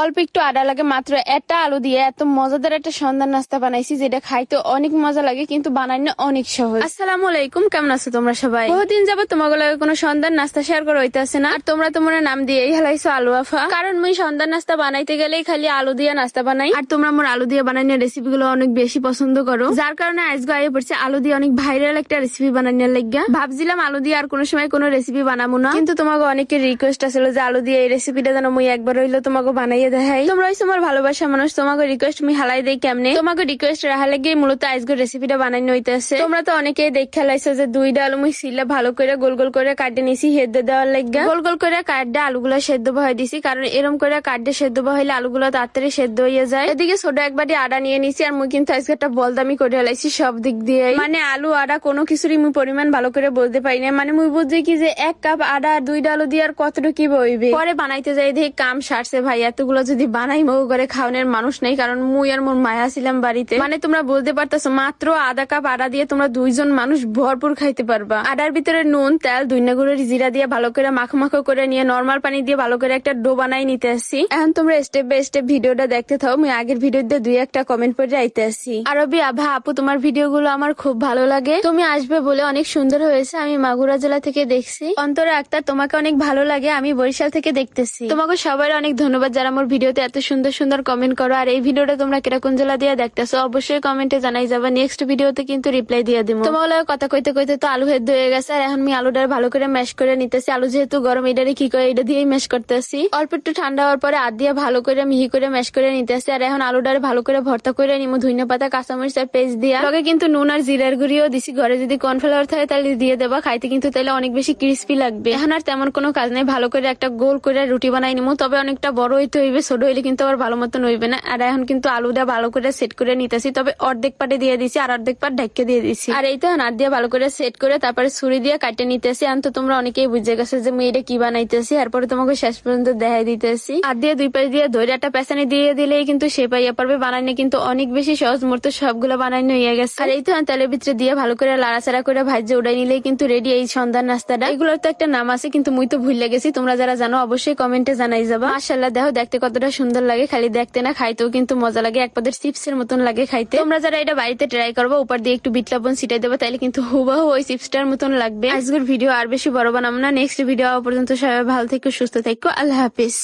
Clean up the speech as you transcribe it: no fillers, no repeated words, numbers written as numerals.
অল্প একটু আদা লাগে, মাত্র একটা আলু দিয়ে এত মজাদার একটা সন্ধ্যার নাস্তা বানাইছি যেটা খাইতে অনেক মজা লাগে কিন্তু বানানো অনেক সহজ। আসসালামু আলাইকুম, কেমন আছো তোমরা সবাই? বহুদিন যাবত তোমাকে লাগে কোনো সন্ধ্যার নাস্তা শেয়ার করা হইতেছে না, আর তোমরা তোমার নাম দিয়েই হেলাইছো আলু আফা। কারণ মুই সন্ধ্যার নাস্তা বানাইতে গেলেই খালি আলু দিয়ে নাস্তা বানাই, আর তোমরা মোর আলু দিয়ে বানানোর রেসিপি গুলো অনেক বেশি পছন্দ করো, যার কারণে আজকে আইয়ে পড়ছে আলু দিয়ে অনেক ভাইরাল একটা রেসিপি বানানোর লাগিয়া। ভাবছিলাম আলু দিয়ে আর কোনো সময় কোনো রেসিপি বানাবো না, কিন্তু তোমাকে অনেকের রিকোয়েস্ট আসলে যে আলু দিয়ে এই রেসিপিটা যেন মুই একবার হইলো তোমাকে বানাইয়ে দেখাই। তোমরা তোমার ভালোবাসা মানুষ, তোমাকে রিকোয়েস্ট আমি হালাই দেই কেমনে, তোমাকে রিকোয়েস্ট রাখা লাগে মূলত আজকের রেসিপিটা বানানো হইতেছে। তোমরা তো অনেকেই দেখে লাইছো যে দুইটা আলু মুই সিলে ভালো করে গোল গোল করে কাটে নিছি হেদ্দে দেওয়ার লাগিয়া। গোল গোল করে কাটে আলুগুলো সেদ্ধ বহাই দিছি, কারণ এরম করে কাটে সেদ্ধ বহাইলে আলুগুলো তাড়াতাড়ি সেদ্ধ হয়ে যায়। এদিকে ছোট এক বাটি আদা নিয়ে নিছি, আর মুই কিন্তু আজকে একটা বলদামি করে লাইছি সব দিক দিয়ে। মানে আলু আদা কোনো কিছুরই মুই পরিমাণ ভালো করে বলতে পারি না, মানে মুই বুঝছি কি যে 1 কাপ আদা আর 2টা আলু দিয়ে আর কতটুকু কি বইবে। পরে বানাইতে যাই দেখি কাম সারছে ভাই, এতগুলো যদি বানাই মো করে খাওয়ানোর মানুষ নেই, কারণ মুই আর মোর মায়া ছিলাম বাড়িতে। মানে তোমরা বলতে পারতেছো মাত্র আধা কাপ আদা দিয়ে তোমরা 2 জন মানুষ ভরপুর খাইতে পারবা। আদার ভিতরে নুন তেল দুইনা গুঁড়োর জিরা দিয়ে ভালো করে মাখো মাখো করে নিয়ে নর্মাল পানি দিয়ে ভালো করে একটা ডো বানাই নিতে আসছি। এখন তোমরা স্টেপ বাই স্টেপ ভিডিওটা দেখতে থাও, আমি আগের ভিডিওতে 2-1টা কমেন্ট করে আইতে আসছি। আরবি আভা আপু, তোমার ভিডিও গুলো আমার খুব ভালো লাগে, তুমি আসবে বলে অনেক সুন্দর হয়েছে, আমি মাগুরা জেলা থেকে দেখছি। অন্তরে আক্তার, তোমাকে অনেক ভালো লাগে, আমি বরিশাল থেকে দেখতেছি। তোমাকে সবাই অনেক ধন্যবাদ যারা আমার ভিডিওতে এত সুন্দর সুন্দর কমেন্ট করো। আর এই ভিডিওটা তোমরা কিরকম জেলা দিয়ে দেখতেছো অবশ্যই কমেন্টে জানাই যাবা, নেক্সট ভিডিওতে কিন্তু রিপ্লাই দিয়ে দিব। তোমার কথা কইতে কইতে তো আলু হেদ্দ হয়ে গেছে, আর এখন আমি আলুটা ভালো করে ম্যাশ করে নিতেছি। আলু যেহেতু গরম, এটারে কি করে এটা দিয়েই ম্যাশ করতেছি। অল্প একটু ঠান্ডা হওয়ার পরে আদ দিয়ে ভালো করে মিহি করে ম্যাশ করে নিতেছি। আর এখন আলুটারে ভালো করে ভর্তা করে নিমু ধনিয়া পাতা কাঁচামরিচ আর পেস্ট দিয়া। লগে কিন্তু নুন আর জিরার গুঁড়িও দিছি, ঘরে যদি কর্নফ্লাওয়ার থাকে তাহলে দিয়ে দেবা, খাইতে কিন্তু তাহলে অনেক বেশি ক্রিস্পি লাগবে। এখন আর তেমন কোনো কাজ নেই, ভালো করে একটা গোল করে রুটি বানাই নিমু, তবে অনেকটা বড় হইতে হইবে, ছোট হইলে কিন্তু আবার ভালো মতন হইবে না। আর এখন কিন্তু আলুটা ভালো করে সেট করে নিতেছি, তবে অর্ধেক পাটে দিয়ে দিছি আর অর্ধেক পাট ঢেকে দিয়ে দিছি। আর এই তো হাত দিয়ে ভালো করে সেট করে তারপরে ছুরি দিয়ে কাটে নিতেছি। আর তো তোমরা অনেকেই বুঝে গেছো যে আমি এটা কি বানাইতেছি, এরপরে তোমাকে শেষ পর্যন্ত দেখাই দিতেছি। আর দিয়ে 2 পাশ দিয়ে ধরে একটা পেছানি দিয়ে দিলেই কিন্তু সে পাইয়া পারবে। বানাইনে কিন্তু অনেক বেশি সহজ, মোর তো সবগুলো বানাইনো হয়ে গেছে। আর এই তো তেলের ভিতরে দিয়ে ভালো করে লাড়াচাড়া করে ভাজে উড়াই নিলেই কিন্তু রেডি এই সন্ধ্যার নাস্তাটা। এগুলোর তো একটা নাম আছে কিন্তু মুই তো ভুলে গেছি, তোমরা যারা জানো অবশ্যই কমেন্টে জানাই যাবা। মাশাআল্লাহ, দেখো দেখতে কতটা সুন্দর লাগে, খালি দেখতে না খাইতেও কিন্তু মজা লাগে, এক পদের চিপসের মতন লাগে খাইতে। তোমরা যারা এটা বাড়িতে ট্রাই করবো, উপর দিয়ে একটু বিট লবণ ছিটাই দেবো, তাইলে কিন্তু হুবহু ওই চিপসটার মতন লাগবে। আজকের ভিডিও আর বেশি বড় বানাবো না, নেক্সট ভিডিও পর্যন্ত সবাই ভালো থেকো, সুস্থ থেকো, আল্লাহ হাফিজ।